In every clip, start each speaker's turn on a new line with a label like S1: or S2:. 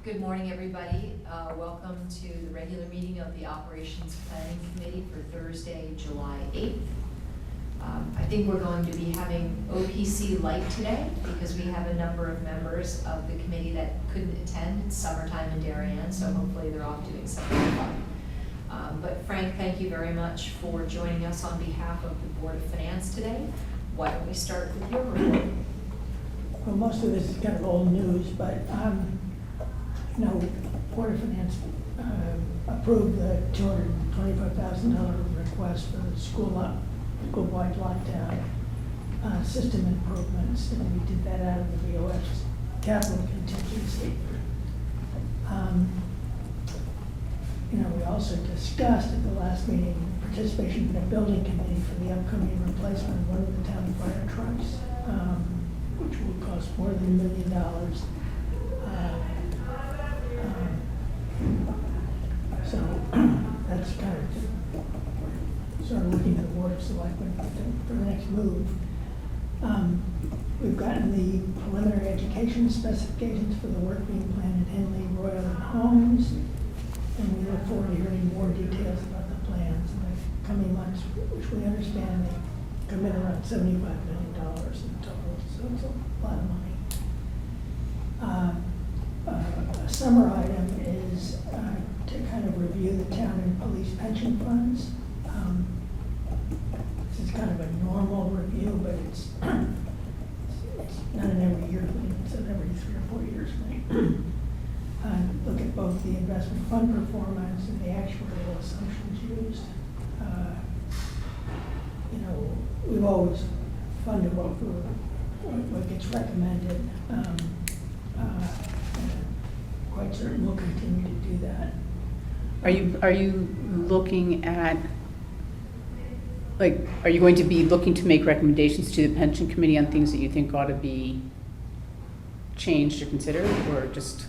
S1: Good morning, everybody. Welcome to the regular meeting of the Operations Planning Committee for Thursday, July 8th. I think we're going to be having OPC light today because we have a number of members of the committee that couldn't attend. It's summertime in Darien, so hopefully they're off doing something fun. But Frank, thank you very much for joining us on behalf of the Board of Finance today. Why don't we start with your report?
S2: Well, most of this is kind of old news, but, Board of Finance approved the $225,000 request for the school-wide lockdown system improvements, and we did that out of the BOF's capital contingency. We also discussed at the last meeting participation in a building committee for the upcoming replacement of one of the town fire trucks, which will cost more than $1 million. So that's kind of sort of looking at the Board of Selectmen for the next move. We've gotten the preliminary education specifications for the work being planned at Henley, Royal, and Homes, and we look forward to hearing more details about the plans in the coming months, which we understand they come in around $75 million in total, so it's a lot of money. A summer item is to kind of review the town and police pension funds. This is kind of a normal review, but it's not an every year thing, it's an every 3 or 4 years thing. Look at both the investment fund performance and the actuarial assumptions used. We've always funded what gets recommended. Quite certain we'll continue to do that.
S3: Are you looking at, are you going to be looking to make recommendations to the pension committee on things that you think ought to be changed or considered, or just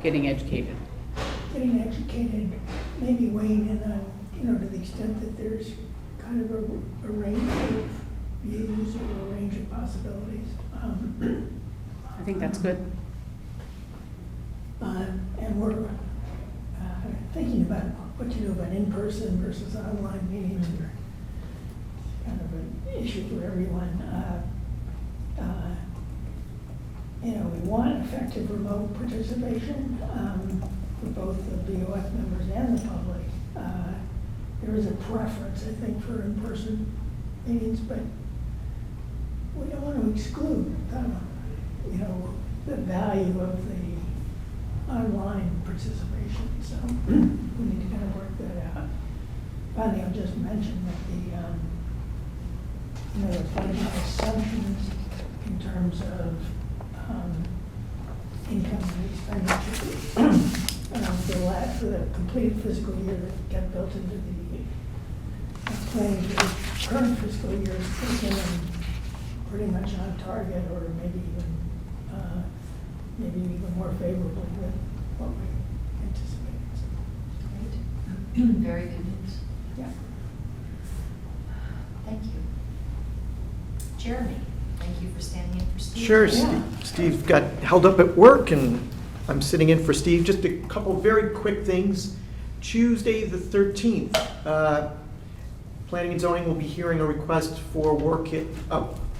S3: getting educated?
S2: Getting educated, maybe weighing in on, to the extent that there's kind of a range of views or a range of possibilities.
S3: I think that's good.
S2: And we're thinking about what to do about in-person versus online meetings. It's kind of an issue for everyone. We want effective remote participation for both the BOF members and the public. There is a preference, I think, for in-person meetings, but we don't want to exclude the value of the online participation, so we need to kind of work that out. Finally, I'll just mention that the budget assumptions in terms of income and expenditure for the completed fiscal year that got built into the planning for the current fiscal year is thinking pretty much on target, or maybe even more favorable with what we anticipated.
S1: Great. Very good news.
S2: Yeah.
S1: Thank you. Jeremy, thank you for standing in for Steve.
S4: Sure,
S2: Yeah.
S4: Steve got held up at work and I'm sitting in for Steve. Just a couple very quick things. Tuesday the 13th, Planning and Zoning will be hearing a request for work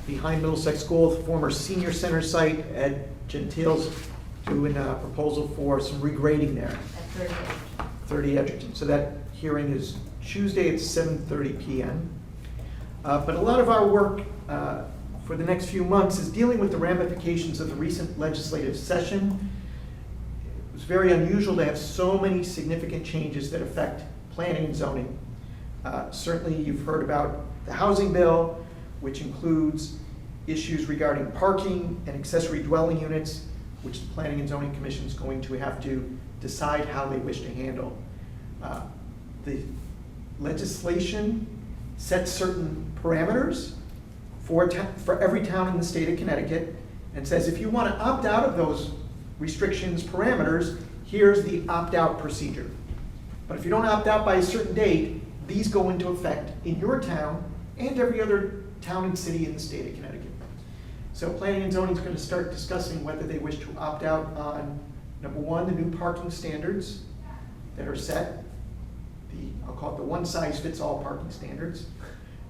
S4: behind Middlesex School, the former senior center site at Gentile's, doing a proposal for some regrading there.
S1: At
S4: 30 Edgerton. So that hearing is Tuesday at 7:30 p.m. But a lot of our work for the next few months is dealing with the ramifications of the recent legislative session. It was very unusual to have so many significant changes that affect planning and zoning. Certainly you've heard about the housing bill, which includes issues regarding parking and accessory dwelling units, which the Planning and Zoning Commission is going to have to decide how they wish to handle. The legislation sets certain parameters for every town in the state of Connecticut and says if you want to opt out of those restrictions parameters, here's the opt-out procedure. But if you don't opt out by a certain date, these go into effect in your town and every other town and city in the state of Connecticut. So Planning and Zoning is going to start discussing whether they wish to opt out on Number one, the new parking standards that are set, I'll call it the one-size-fits-all parking standards,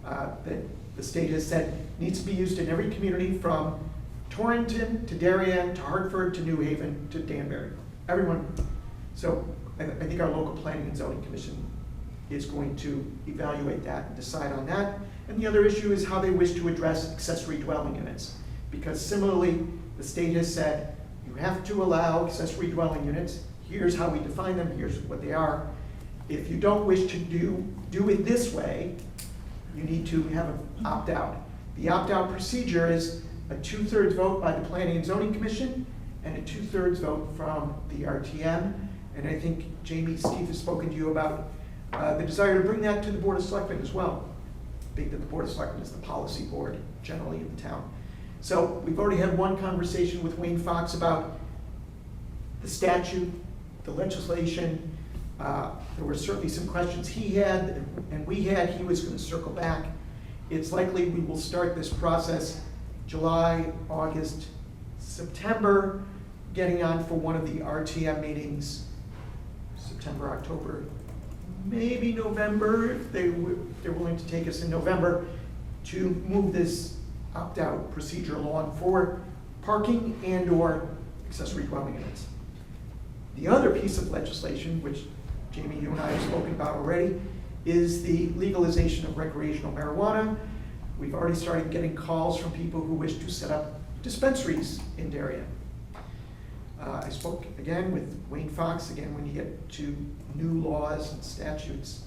S4: that the state has said needs to be used in every community from Torrington to Darien to Hartford to New Haven to Danbury. Everyone. So I think our local planning and zoning commission is going to evaluate that and decide on that. And the other issue is how they wish to address accessory dwelling units. Because similarly, the state has said you have to allow accessory dwelling units. Here's how we define them, here's what they are. If you don't wish to do it this way, you need to have an opt-out. The opt-out procedure is a 2/3 vote by the Planning and Zoning Commission and a 2/3 vote from the RTM. And I think Jamie, Steve has spoken to you about the desire to bring that to the Board of Selectmen as well. I think that the Board of Selectmen is the policy board generally in the town. So we've already had one conversation with Wayne Fox about the statute, the legislation. There were certainly some questions he had and we had. He was going to circle back. It's likely we will start this process July, August, September, getting on for one of the RTM meetings, September, October, maybe November, if they're willing to take us in November, to move this opt-out procedure along for parking and or accessory dwelling units. The other piece of legislation, which Jamie, you and I have spoken about already, is the legalization of recreational marijuana. We've already started getting calls from people who wish to set up dispensaries in Darien. I spoke again with Wayne Fox, again, when you get to new laws and statutes,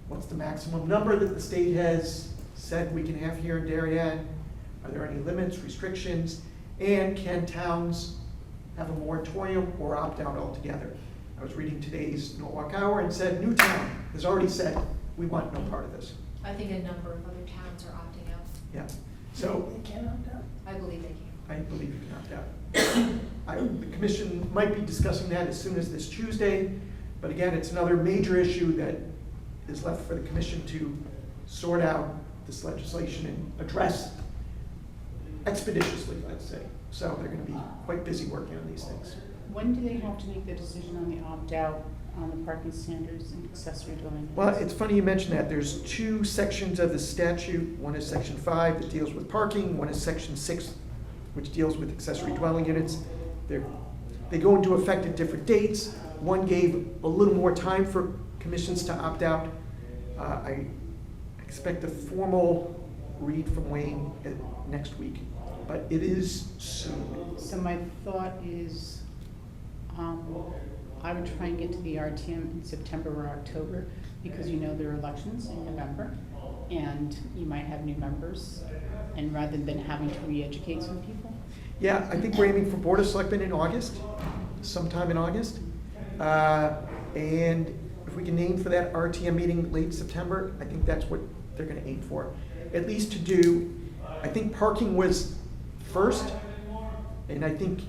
S4: what's the maximum number that the state has said we can have here in Darien? Are there any limits, restrictions? And can towns have a moratorium or opt out altogether? I was reading today's Norwalk Hour and said Newtown has already said we want no part of this.
S1: I think a number of other towns are opting out.
S4: Yeah. So
S2: They can opt out.
S1: I believe they can.
S4: I believe you can opt out. The commission might be discussing that as soon as this Tuesday, but again, it's another major issue that is left for the commission to sort out this legislation and address expeditiously, let's say. So they're going to be quite busy working on these things.
S3: When do they have to make the decision on the opt-out on the parking standards and accessory dwelling units?
S4: Well, it's funny you mention that. There's two sections of the statute. One is section 5 that deals with parking. One is section 6, which deals with accessory dwelling units. They go into effect at different dates. One gave a little more time for commissions to opt out. I expect a formal read from Wayne next week, but it is soon.
S3: So my thought is, I would try and get to the RTM in September or October, because you know there are elections in November, and you might have new members, and rather than having to re-educate some people.
S4: Yeah, I think we're aiming for Board of Selectmen in August, sometime in August. And if we can aim for that RTM meeting late September, I think that's what they're going to aim for. At least to do, I think parking was first, and I think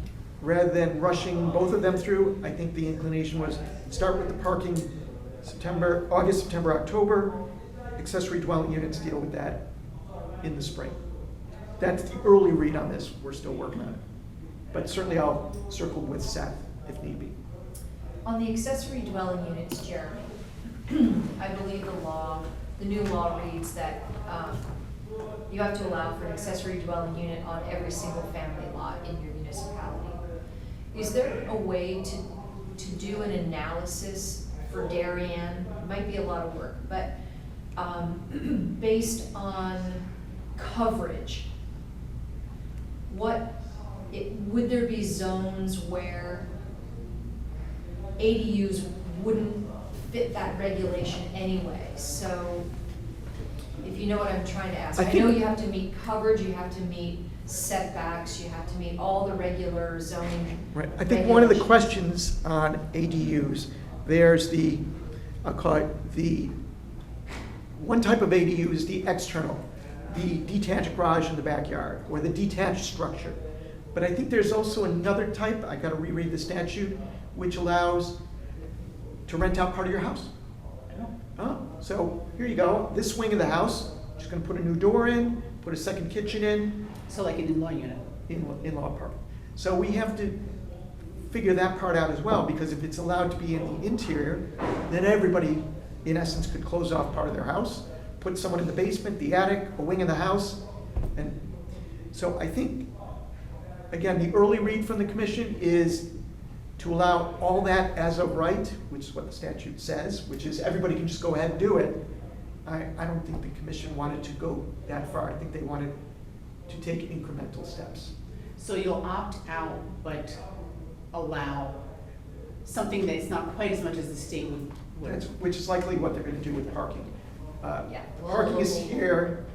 S4: rather than rushing both of them through, I think the inclination was start with the parking August, September, October, accessory dwelling units, deal with that in the spring. That's the early read on this. We're still working on it. But certainly I'll circle with Seth if need be.
S1: On the accessory dwelling units, Jeremy, I believe the new law reads that you have to allow for an accessory dwelling unit on every single family lot in your municipality. Is there a way to do an analysis for Darien? It might be a lot of work, but based on coverage, would there be zones where ADUs wouldn't fit that regulation anyway? So if you know what I'm trying to ask. I know you have to meet coverage, you have to meet setbacks, you have to meet all the regular zoning.
S4: Right. I think one of the questions on ADUs, there's I'll call it the, one type of ADU is the external, the detached garage in the backyard, or the detached structure. But I think there's also another type, I gotta reread the statute, which allows to rent out part of your house. Oh, so here you go, this wing of the house, just gonna put a new door in, put a second kitchen in.
S3: So like an in-law unit.
S4: In-law apartment. So we have to figure that part out as well, because if it's allowed to be in the interior, then everybody, in essence, could close off part of their house, put someone in the basement, the attic, a wing of the house. And so I think, again, the early read from the commission is to allow all that as of right, which is what the statute says, which is everybody can just go ahead and do it. I don't think the commission wanted to go that far. I think they wanted to take incremental steps.
S3: So you'll opt out, but allow something that's not quite as much as the state would.
S4: Which is likely what they're gonna do with parking.
S1: Yeah.
S4: Parking is here,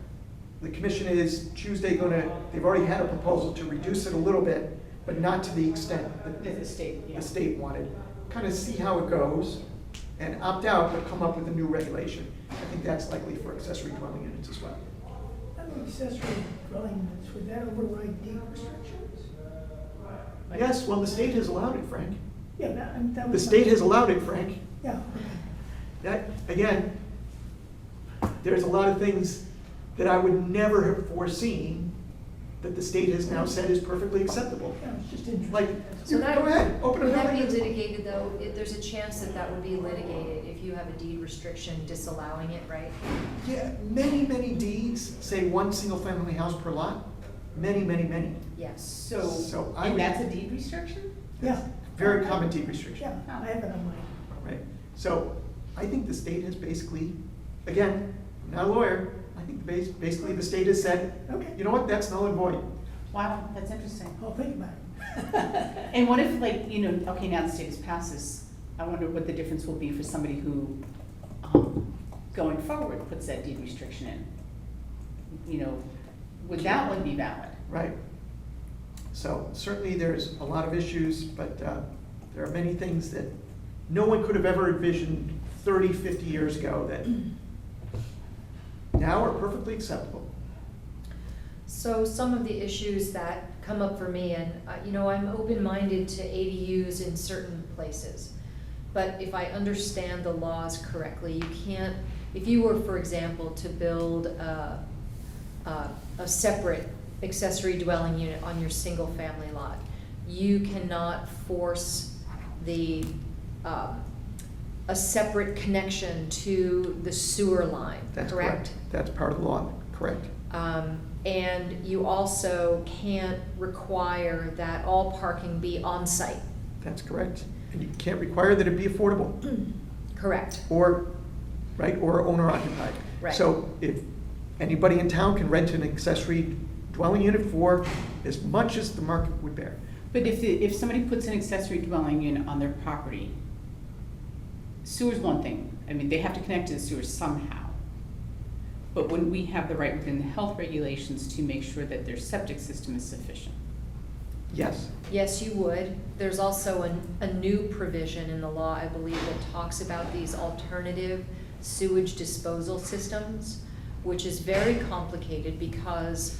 S4: the commission is Tuesday they've already had a proposal to reduce it a little bit, but not to the extent that
S3: That the state, yeah.
S4: the state wanted. Kind of see how it goes and opt out, but come up with a new regulation. I think that's likely for accessory dwelling units as well.
S2: I mean, accessory dwelling units, would that override deed restrictions?
S4: Yes, well, the state has allowed it, Frank.
S2: Yeah, that
S4: The
S2: was.
S4: state has allowed it, Frank.
S2: Yeah,
S4: That, again, there's a lot of things that I would never have foreseen that the state has now said is perfectly acceptable.
S2: yeah, it's just interesting.
S4: Like,
S1: So that,
S4: go ahead, open a
S1: would that be
S4: building.
S1: litigated though? There's a chance that that would be litigated if you have a deed restriction disallowing it, right?
S4: Yeah, many deeds say one single-family house per lot. Many.
S1: Yes.
S4: So I
S3: And
S4: would-
S3: that's a deed restriction?
S2: Yeah.
S4: Very common deed restriction.
S2: Yeah, I have it on mine.
S4: Right, so I think the state has basically, again, I'm not a lawyer, I think basically the state has said,
S2: Okay.
S4: you know what, that's null and void.
S3: Wow, that's interesting.
S2: I'll think about it.
S3: And what if, like, you know, okay, now the state has passed this, I wonder what the difference will be for somebody who, going forward, puts that deed restriction in? You know, would that one be valid?
S4: Right. So certainly there's a lot of issues, but there are many things that no one could have ever envisioned 30, 50 years ago that now are perfectly acceptable.
S1: So some of the issues that come up for me, and you know, I'm open-minded to ADUs in certain places. But if I understand the laws correctly, you can't, if you were, for example, to build a separate accessory dwelling unit on your single-family lot, you cannot force a separate connection to the sewer line,
S4: That's
S1: correct?
S4: That's part of the law, correct.
S1: And you also can't require that all parking be on-site.
S4: That's correct. And you can't require that it be affordable.
S1: Correct.
S4: Or, right, or owner occupied.
S1: Right.
S4: So if anybody in town can rent an accessory dwelling unit for as much as the market would bear.
S3: But if somebody puts an accessory dwelling unit on their property, sewer's one thing, I mean, they have to connect to the sewer somehow. But wouldn't we have the right within the health regulations to make sure that their septic system is sufficient?
S4: Yes,
S1: Yes, you would. There's also a new provision in the law, I believe, that talks about these alternative sewage disposal systems, which is very complicated because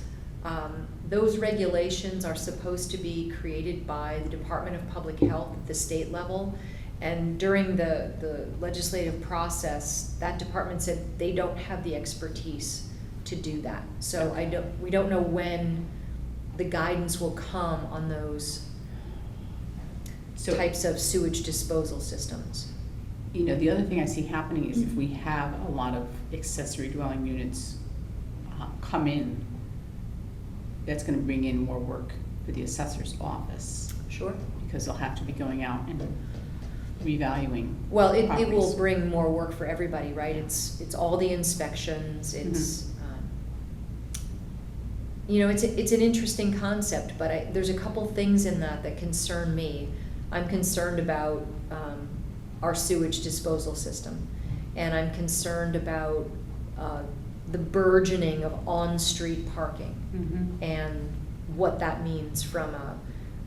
S1: those regulations are supposed to be created by the Department of Public Health at the state level. And during the legislative process, that department said they don't have the expertise to do that. So we don't know when the guidance will come on those types of sewage disposal systems.
S3: You know, the other thing I see happening is if we have a lot of accessory dwelling units come in, that's gonna bring in more work for the assessor's office,
S1: Sure.
S3: because they'll have to be going out and revaluing.
S1: Well, it will
S3: properties.
S1: bring more work for everybody, right? It's all the inspections, it's, you know, it's an interesting concept, but there's a couple things in that concern me. I'm concerned about our sewage disposal system, and I'm concerned about the burgeoning of on-street parking
S3: Mhm.
S1: and what that means from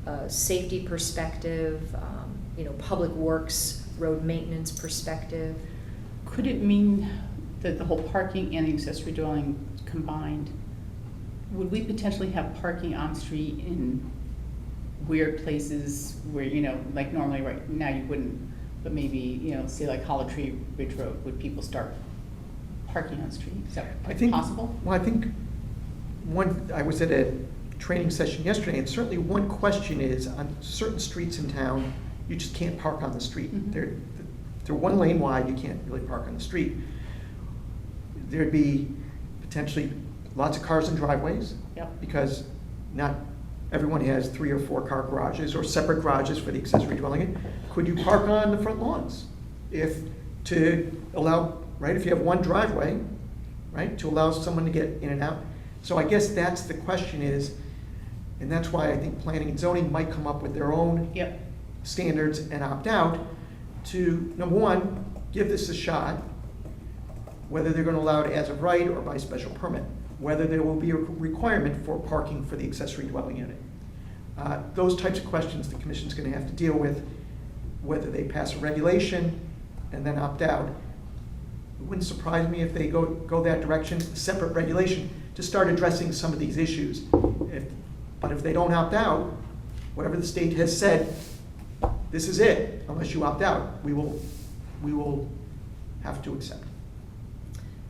S1: a safety perspective, you know, public works, road maintenance perspective.
S3: Could it mean that the whole parking and the accessory dwelling combined, would we potentially have parking on street in weird places where, you know, like normally right now you wouldn't, but maybe, you know, say like Hollow Tree Ridge Road, would people start parking on street? Is that
S4: I think.
S3: possible?
S4: Well, I think I was at a training session yesterday, and certainly one question is, on certain streets in town, you just can't park on the street.
S3: Mhm.
S4: They're one lane wide, you can't really park on the street. There'd be potentially lots of cars in driveways.
S3: Yep.
S4: Because not everyone has 3 or 4 car garages or separate garages for the accessory dwelling. Could you park on the front lawns? To allow, right, if you have one driveway, right, to allow someone to get in and out. So I guess that's the question is, and that's why I think planning and zoning might come up with their own
S3: Yep.
S4: standards and opt out to, number one, give this a shot, whether they're gonna allow it as of right or by special permit, whether there will be a requirement for parking for the accessory dwelling unit. Those types of questions the commission's gonna have to deal with, whether they pass a regulation and then opt out. It wouldn't surprise me if they go that direction, separate regulation, to start addressing some of these issues. But if they don't opt out, whatever the state has said, this is it, unless you opt out, we will have to accept.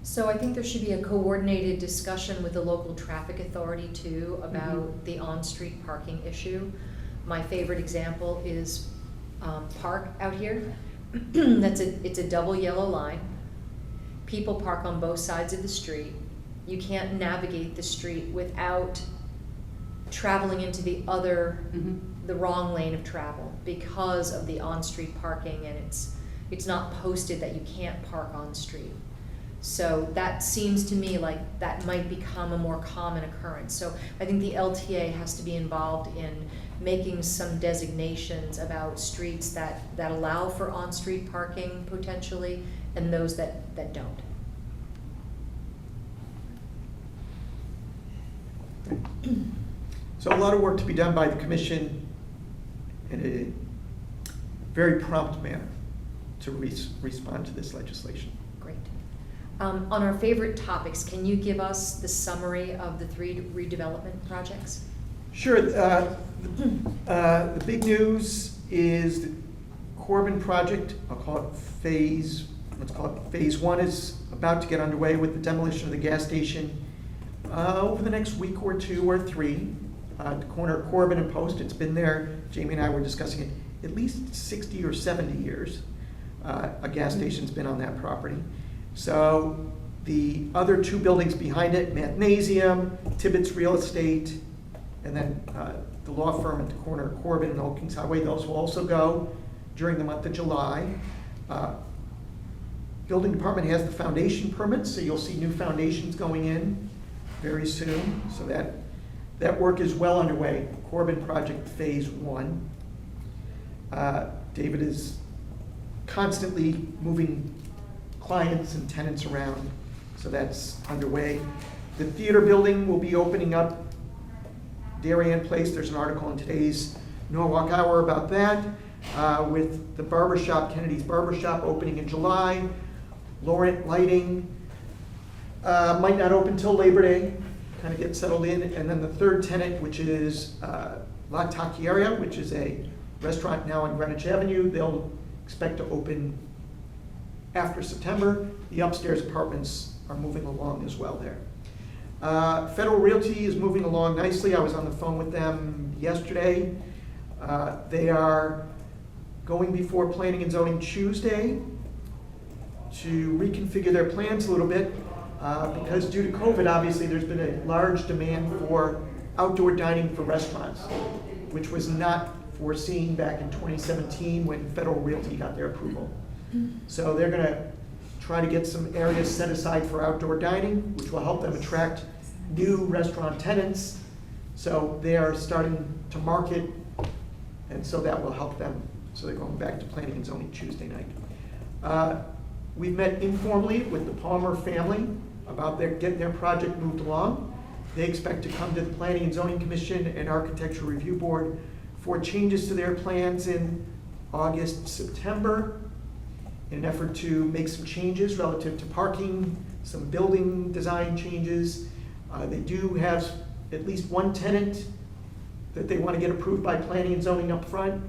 S1: So I think there should be a coordinated discussion with the local traffic authority too about the on-street parking issue. My favorite example is Park out here. It's a double yellow line. People park on both sides of the street. You can't navigate the street without traveling into the wrong lane of travel because of the on-street parking, and it's not posted that you can't park on street. So that seems to me like that might become a more common occurrence. So I think the LTA has to be involved in making some designations about streets that allow for on-street parking potentially, and those that don't.
S4: So a lot of work to be done by the commission in a very prompt manner to respond to this legislation.
S1: Great. On our favorite topics, can you give us the summary of the 3 redevelopment projects?
S4: Sure. The big news is the Corbin project, I'll call it phase 1 is about to get underway with the demolition of the gas station over the next week or 2 or 3. At the corner of Corbin and Post, it's been there, Jamie and I were discussing it, at least 60 or 70 years. A gas station's been on that property. So the other 2 buildings behind it, Mathnasium, Tibbetts Real Estate, and then the law firm at the corner of Corbin and Old Kings Highway, those will also go during the month of July. Building department has the foundation permits, so you'll see new foundations going in very soon. So that work is well underway. Corbin project phase 1. David is constantly moving clients and tenants around, so that's underway. The theater building will be opening up Darien Place. There's an article in today's Norwalk Hour about that, with the barbershop, Kennedy's Barbershop, opening in July. Laurent Lighting might not open till Labor Day, kind of get settled in. And then the third tenant, which is La Taqueria, which is a restaurant now on Greenwich Avenue. They'll expect to open after September. The upstairs apartments are moving along as well there. Federal Realty is moving along nicely. I was on the phone with them yesterday. They are going before Planning and Zoning Tuesday to reconfigure their plans a little bit because due to COVID, obviously, there's been a large demand for outdoor dining for restaurants, which was not foreseen back in 2017 when Federal Realty got their approval. So they're going to try to get some areas set aside for outdoor dining, which will help them attract new restaurant tenants. So they are starting to market, and so that will help them. So they're going back to Planning and Zoning Tuesday night. We've met informally with the Palmer family about getting their project moved along. They expect to come to the Planning and Zoning Commission and Architecture Review Board for changes to their plans in August, September, in an effort to make some changes relative to parking, some building design changes. They do have at least one tenant that they want to get approved by Planning and Zoning up front.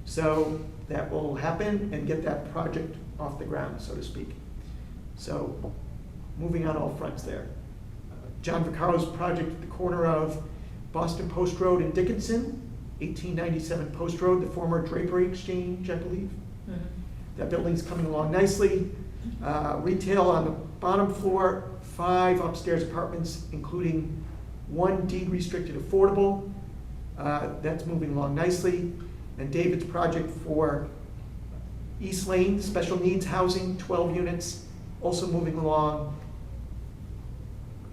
S4: So that will happen and get that project off the ground, so to speak. So moving on all fronts there. John Vaccaro's project at the corner of Boston Post Road in Dickinson, 1897 Post Road, the former Drapery Exchange, I believe.
S1: Mhm.
S4: That building's coming along nicely. Retail on the bottom floor, 5 upstairs apartments, including 1 deed-restricted affordable. That's moving along nicely. And David's project for East Lane, special needs housing, 12 units, also moving along.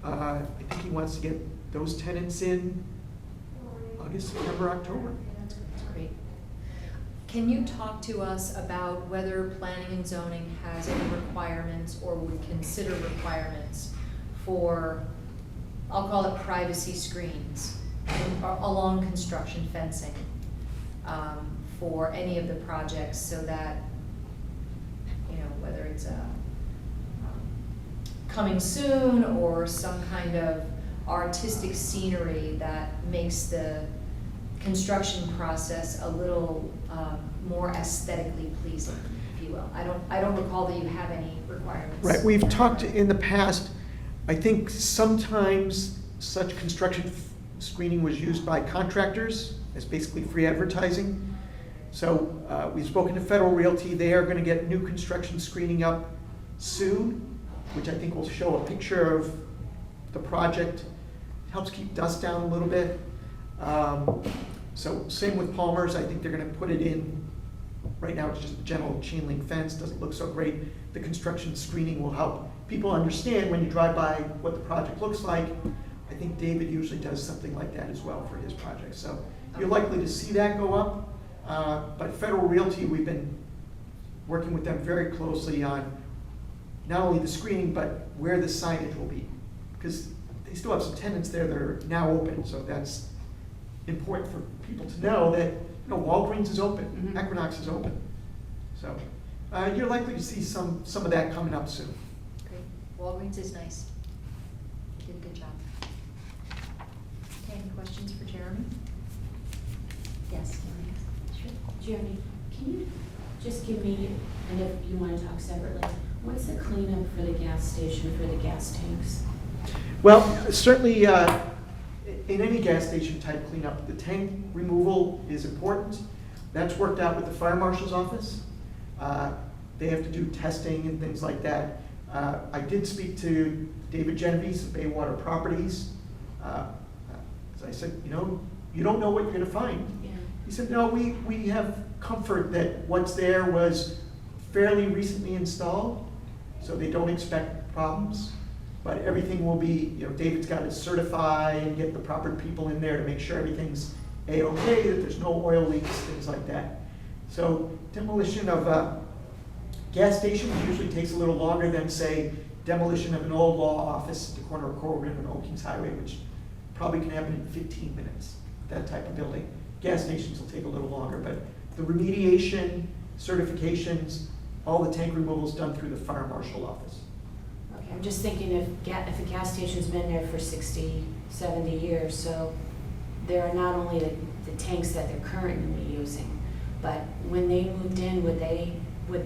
S4: I think he wants to get those tenants in August, September, October.
S1: That's great. Can you talk to us about whether planning and zoning has any requirements or would consider requirements for, I'll call it privacy screens, along construction fencing, for any of the projects, so that, you know, whether it's coming soon or some kind of artistic scenery that makes the construction process a little more aesthetically pleasing, if you will. I don't recall that you have any requirements.
S4: Right, we've talked in the past, I think sometimes such construction screening was used by contractors as basically free advertising. So we've spoken to Federal Realty. They are going to get new construction screening up soon, which I think will show a picture of the project. Helps keep dust down a little bit. So same with Palmer's. I think they're going to put it in. Right now it's just a general chain link fence. Doesn't look so great. The construction screening will help people understand when you drive by what the project looks like. I think David usually does something like that as well for his project. So you're likely to see that go up. But Federal Realty, we've been working with them very closely on not only the screening, but where the signage will be. Because they still have some tenants there that are now open, so that's important for people to know that, you know, Walgreens is open,
S3: Mhm.
S4: Equinox is open. So you're likely to see some of that coming up soon.
S1: Great. Walgreens is nice. Did a good job. Okay, any questions for Jeremy? Yes, Sure.
S5: Jeremy, can you just give me, and if you want to talk separately, what's the cleanup for the gas station, for the gas tanks?
S4: Well, certainly in any gas station type cleanup, the tank removal is important. That's worked out with the fire marshal's office. They have to do testing and things like that. I did speak to David Genovese of Baywater Properties. As I said, you know, you don't know what you're going to find.
S5: Yeah.
S4: He said, no, we have comfort that what's there was fairly recently installed, so they don't expect problems. But everything will be, you know, David's got to certify and get the proper people in there to make sure everything's A-okay, that there's no oil leaks, things like that. So demolition of a gas station usually takes a little longer than, say, demolition of an old law office at the corner of Corrigan and Old Kings Highway, which probably can happen in 15 minutes, that type of building. Gas stations will take a little longer, but the remediation, certifications, all the tank removals done through the fire marshal office.
S5: Okay, I'm just thinking if a gas station's been there for 60, 70 years, so there are not only the tanks that they're currently using, but when they moved in, would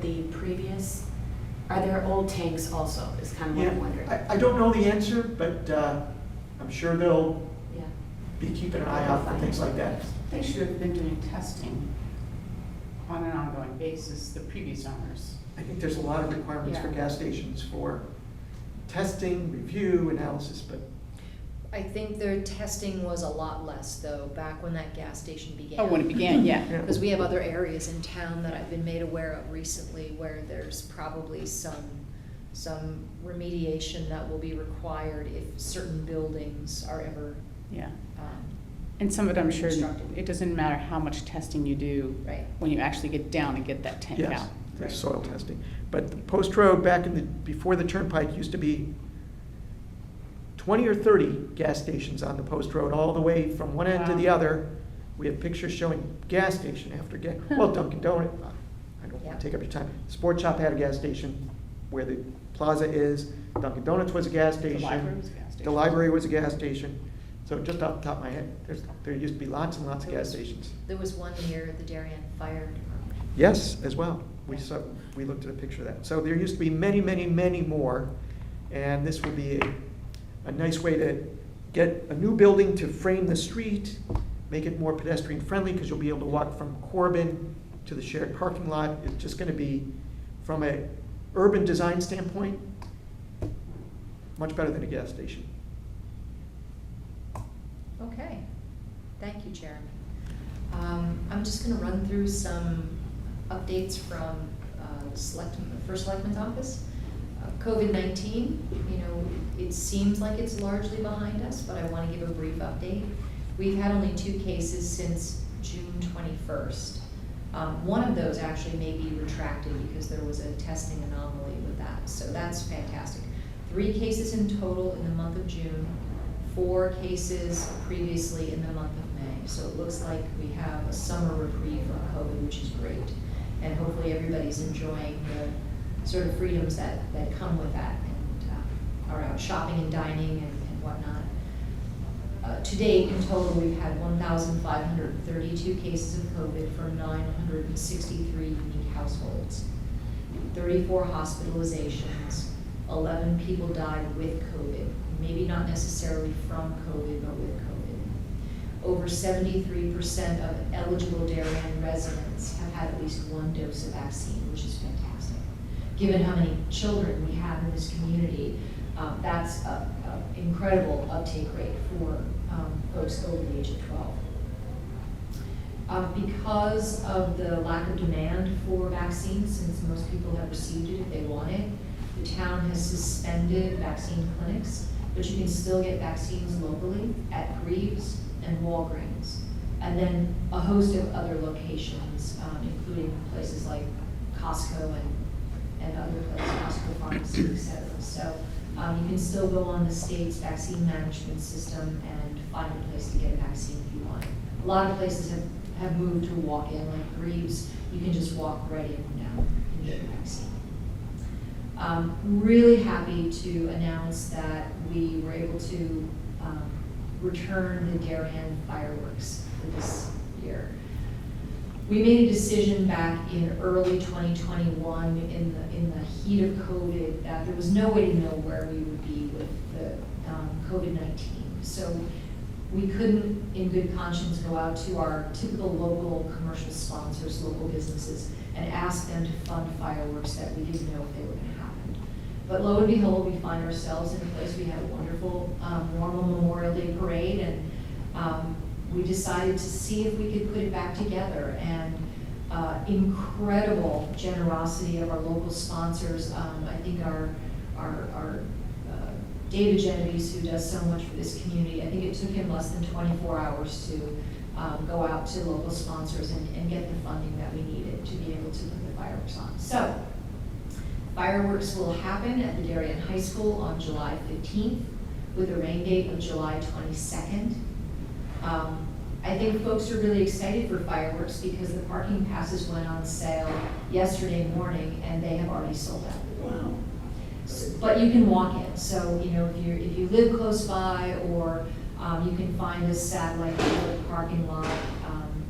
S5: the previous, are there old tanks also, is kind of what I'm wondering.
S4: I don't know the answer, but I'm sure they'll
S5: Yeah.
S4: be keeping an eye out for things like that.
S3: They should have been doing testing on an ongoing basis, the previous owners.
S4: I think there's a lot of requirements for
S3: Yeah.
S4: gas stations for testing, review, analysis, but
S1: I think their testing was a lot less, though, back when that gas station began.
S3: Oh, when it began, yeah.
S4: yeah.
S1: Because we have other areas in town that I've been made aware of recently where there's probably some remediation that will be required if certain buildings are ever,
S3: Yeah. And some of it, I'm sure,
S1: Constructed.
S3: it doesn't matter how much testing you do
S1: right.
S3: when you actually get down and get that tank out.
S4: Yes, there's soil testing. But the Post Road back before the turnpike used to be 20 or 30 gas stations on the Post Road, all the way from one end to the
S3: Wow.
S4: other. We have pictures showing gas station after gas, well, Dunkin' Donut, I don't
S1: Yeah.
S4: want to take up your time. Sport Shop had a gas station where the plaza is. Dunkin' Donuts was a gas
S3: The
S4: station.
S3: library was a gas station.
S4: The library was a gas station. So just off the top of my head, there used to be lots and lots of gas stations.
S1: There was one near the Darien Fire Department.
S4: Yes, as well. We looked at a picture of that. So there used to be many, many, many more, and this will be a nice way to get a new building to frame the street, make it more pedestrian friendly, because you'll be able to walk from Corbin to the shared parking lot. It's just gonna be, from a urban design standpoint, much better than a gas station.
S1: Okay, thank you, Jeremy. I'm just gonna run through some updates from the first selectman's office. COVID-19, it seems like it's largely behind us, but I wanna give a brief update. We've had only 2 cases since June 21st. One of those actually may be retracted because there was a testing anomaly with that, so that's fantastic. 3 cases in total in the month of June, 4 cases previously in the month of May. So it looks like we have a summer reprieve from COVID, which is great. And hopefully everybody's enjoying the sort of freedoms that come with that and are out shopping and dining and whatnot. To date, in total, we've had 1,532 cases of COVID for 963 unique households, 34 hospitalizations, 11 people died with COVID, maybe not necessarily from COVID, but with COVID. Over 73% of eligible Darien residents have had at least 1 dose of vaccine, which is fantastic. Given how many children we have in this community, that's an incredible uptake rate for folks over the age of 12. Because of the lack of demand for vaccines, since most people have received it if they want it, the town has suspended vaccine clinics, but you can still get vaccines locally at Greaves and Walgreens, and then a host of other locations, including places like Costco and other places, Costco Pharmacy, et cetera. So you can still go on the state's vaccine management system and find a place to get a vaccine if you want. A lot of places have moved to walk-in, like Greaves, you can just walk right in now and get a vaccine. Really happy to announce that we were able to return the Darien fireworks for this year. We made a decision back in early 2021 in the heat of COVID that there was no way to know where we would be with the COVID-19. So we couldn't, in good conscience, go out to our typical local commercial sponsors, local businesses, and ask them to fund fireworks that we didn't know if they were going to happen. But lo and behold, we find ourselves in a place. We had a wonderful normal Memorial Day parade, and we decided to see if we could put it back together. And incredible generosity of our local sponsors. I think our David Genovese, who does so much for this community, I think it took him less than 24 hours to go out to local sponsors and get the funding that we needed to be able to put the fireworks on. So, fireworks will happen at the Darien High School on July 15th with a rain date of July 22nd. I think folks are really excited for fireworks because the parking passes went on sale yesterday morning and they have already sold out.
S2: Wow.
S1: But you can walk in, so if you live close by, or you can find a satellite parking lot,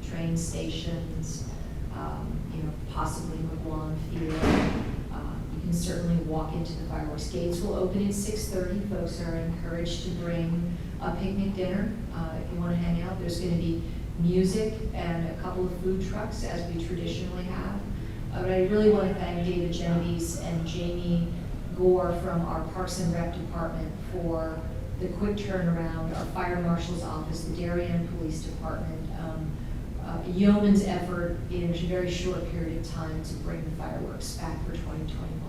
S1: train stations, possibly McGuan Field. You can certainly walk into the fireworks. Gates will open at 6:30. Folks are encouraged to bring a picnic dinner if you want to hang out. There's going to be music and a couple of food trucks, as we traditionally have. But I really want to thank David Genovese and Jamie Gore from our Parks and Rec department for the quick turnaround, our fire marshal's office, the Darien Police Department, yeoman's effort in a very short period of time to bring the fireworks back for 2021.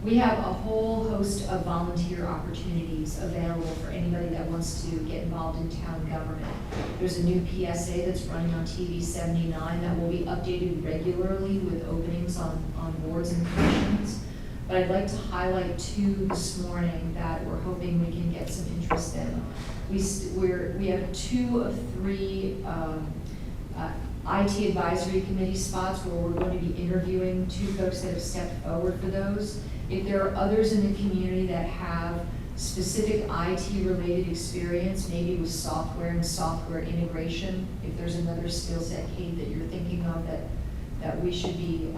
S1: We have a whole host of volunteer opportunities available for anybody that wants to get involved in town government. There's a new PSA that's running on TV 79 that will be updated regularly with openings on boards and commissions. But I'd like to highlight 2 this morning that we're hoping we can get some interest in. We have 2 of 3 IT advisory committee spots where we're going to be interviewing 2 folks that have stepped forward for those. If there are others in the community that have specific IT-related experience, maybe with software and software integration, if there's another skill set, Kate, that you're thinking of that that we should be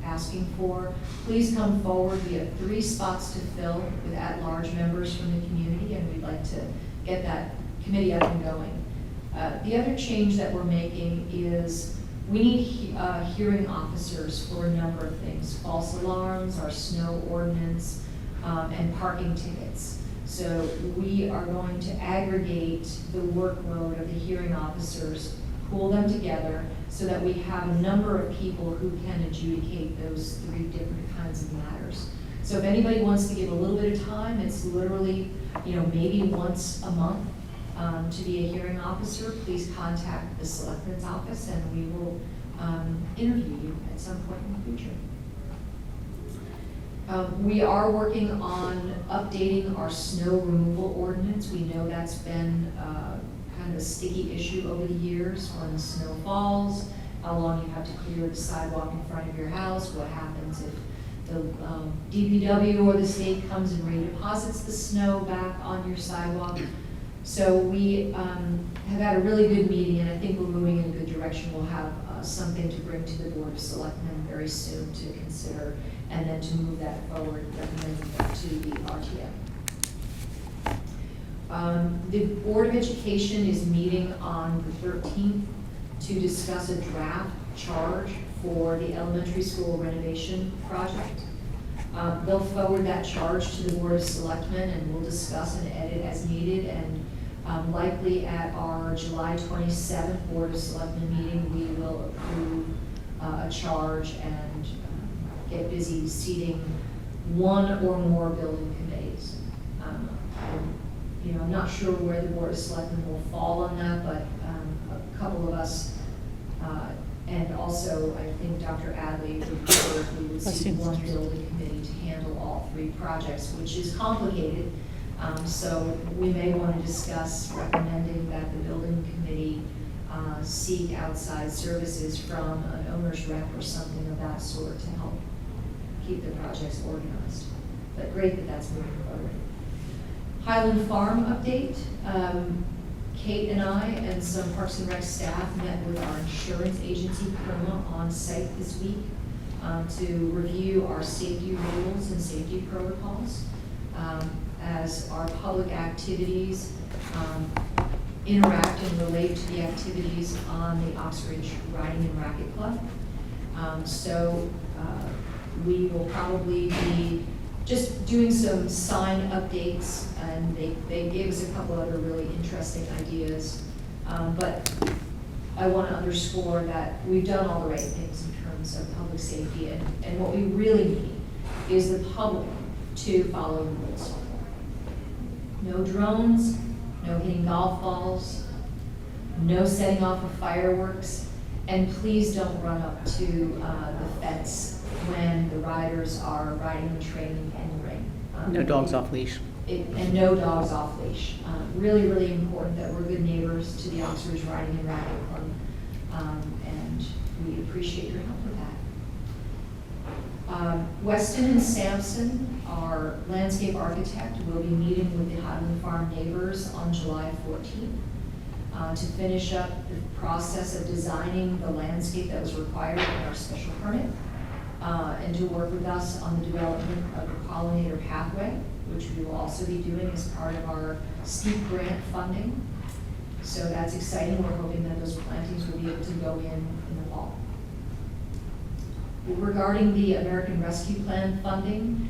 S1: asking for, please come forward. We have 3 spots to fill with at-large members from the community, and we'd like to get that committee up and going. The other change that we're making is we need hearing officers for a number of things: false alarms, our snow ordinance, and parking tickets. So we are going to aggregate the workload of the hearing officers, pool them together, so that we have a number of people who can adjudicate those 3 different kinds of matters. So if anybody wants to give a little bit of time, it's literally, maybe once a month to be a hearing officer. Please contact the Selectmen's office and we will interview you at some point in the future. We are working on updating our snow removal ordinance. We know that's been kind of a sticky issue over the years. When snow falls, how long you have to clear the sidewalk in front of your house, what happens if the DPW or the state comes and redeposits the snow back on your sidewalk. So we have had a really good meeting, and I think we're moving in a good direction. We'll have something to bring to the Board of Selectmen very soon to consider, and then to move that forward, recommending that to the RTM. The Board of Education is meeting on the 13th to discuss a draft charge for the elementary school renovation project. They'll forward that charge to the Board of Selectmen, and we'll discuss and edit as needed, and likely at our July 27th Board of Selectmen meeting, we will approve a charge and get busy seating 1 or more building committees. I'm not sure where the Board of Selectmen will fall on that, but a couple of us, and also I think Dr. Adley would prefer if we would see 1 building committee to handle all 3 projects, which is complicated. So we may want to discuss recommending that the building committee seek outside services from an owner's rep or something of that sort to help keep the projects organized. But great that that's moving forward. Highland Farm update. Kate and I and some Parks and Rec staff met with our insurance agency, Comm, on site this week to review our safety rules and safety protocols as our public activities interact and relate to the activities on the Oxbridge Riding and Racquet Club. So we will probably be just doing some sign updates, and they gave us a couple other really interesting ideas. But I want to underscore that we've done all the right things in terms of public safety, and what we really need is the public to follow the rules. No drones, no hitting golf balls, no setting off of fireworks, and please don't run up to the fence when the riders are riding and training in the ring.
S3: No dogs off leash.
S1: And no dogs off leash. Really, really important that we're good neighbors to the Oxbridge Riding and Racquet Club, and we appreciate your help with that. Weston and Sampson, our landscape architect, will be meeting with the Highland Farm neighbors on July 14th to finish up the process of designing the landscape that was required in our special permit, and to work with us on the development of the pollinator pathway, which we will also be doing as part of our steep grant funding. So that's exciting. We're hoping that those plantings will be able to go in the fall. Regarding the American Rescue Plan funding,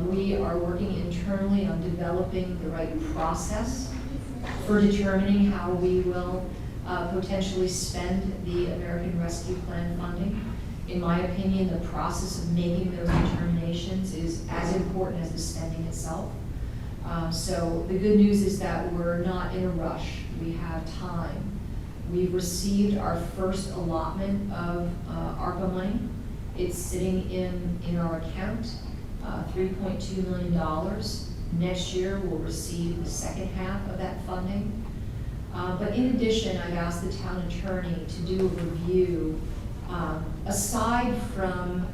S1: we are working internally on developing the right process for determining how we will potentially spend the American Rescue Plan funding. In my opinion, the process of making those determinations is as important as the spending itself. So the good news is that we're not in a rush. We have time. We've received our first allotment of ARPA money. It's sitting in our account, $3.2 million. Next year, we'll receive the second half of that funding. But in addition, I've asked the town attorney to do a review aside from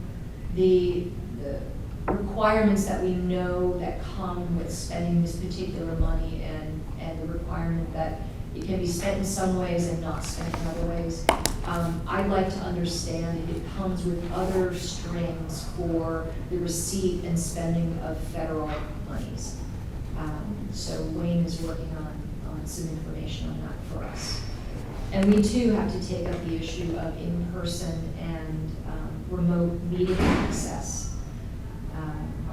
S1: the requirements that we know that come with spending this particular money, and the requirement that it can be spent in some ways and not spent in other ways. I'd like to understand if it comes with other strings for the receipt and spending of federal monies. So Wayne is working on some information on that for us. And we too have to take up the issue of in-person and remote meeting access.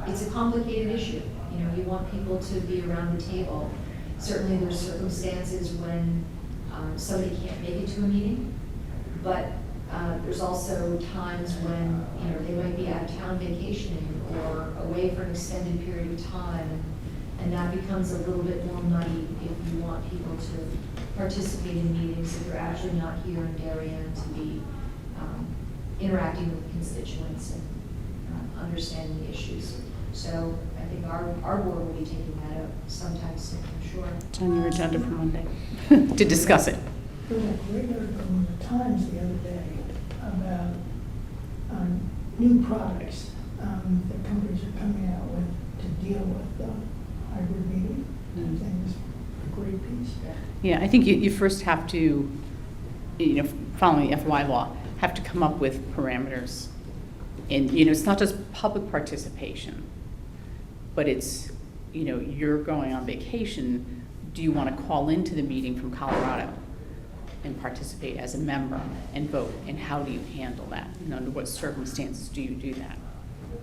S1: It's a complicated issue. You know, you want people to be around the table. Certainly there's circumstances when somebody can't make it to a meeting, but there's also times when, you know, they might be out of town vacationing or away for an extended period of time, and that becomes a little bit more muddy if you want people to participate in meetings if they're actually not here in Darien to be interacting with constituents and understanding the issues. So I think our board will be taking that up sometime soon, I'm sure.
S3: It's on your agenda for Monday, to discuss it.
S2: There was a great article in the Times the other day about new products that companies are coming out with to deal with hybrid meeting. I think it was a great piece.
S3: Yeah, I think you first have to, you know, following the FY law, have to come up with parameters. And, you know, it's not just public participation, but it's, you know, you're going on vacation, do you want to call into the meeting from Colorado and participate as a member and vote? And how do you handle that? And under what circumstances do you do that?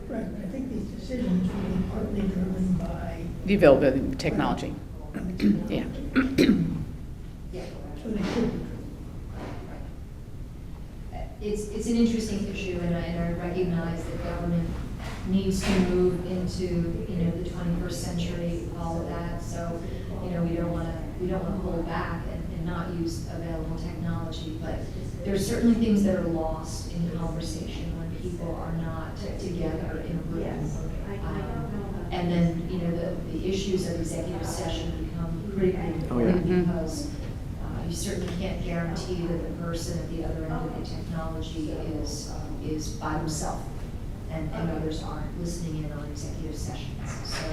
S2: Right, but I think these decisions will be partly driven by.
S3: The availability of technology. Yeah.
S1: Yeah.
S2: So they should be.
S1: It's an interesting issue, and I recognize that government needs to move into, you know, the 21st century, all of that. So, you know, we don't want to hold back and not use available technology. But there's certainly things that are lost in conversation when people are not together in a room. And then, you know, the issues of executive session become critically important
S3: yeah.
S1: because you certainly can't guarantee that the person at the other end of the technology is by themselves and others aren't listening in on executive sessions. So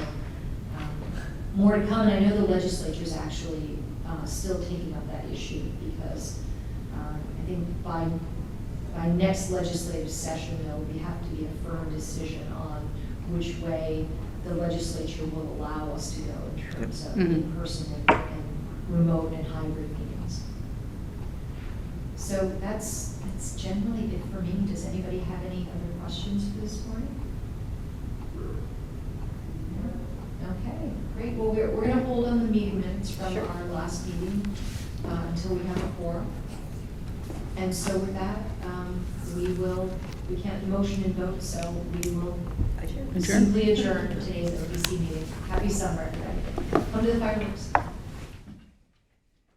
S1: more to come, and I know the legislature is actually still taking up that issue because I think by next legislative session there will have to be a firm decision on which way the legislature will allow us to go in terms of in-person and remote and hybrid meetings. So that's generally it for me. Does anybody have any other questions for this morning? Okay, great. Well, we're going to hold on the meeting minutes from our last meeting until we have a quorum. And so with that, we can't motion and vote, so we will
S3: Adjourn.
S1: simply adjourn today's OBC meeting. Happy summer, everybody. Come to the fireworks.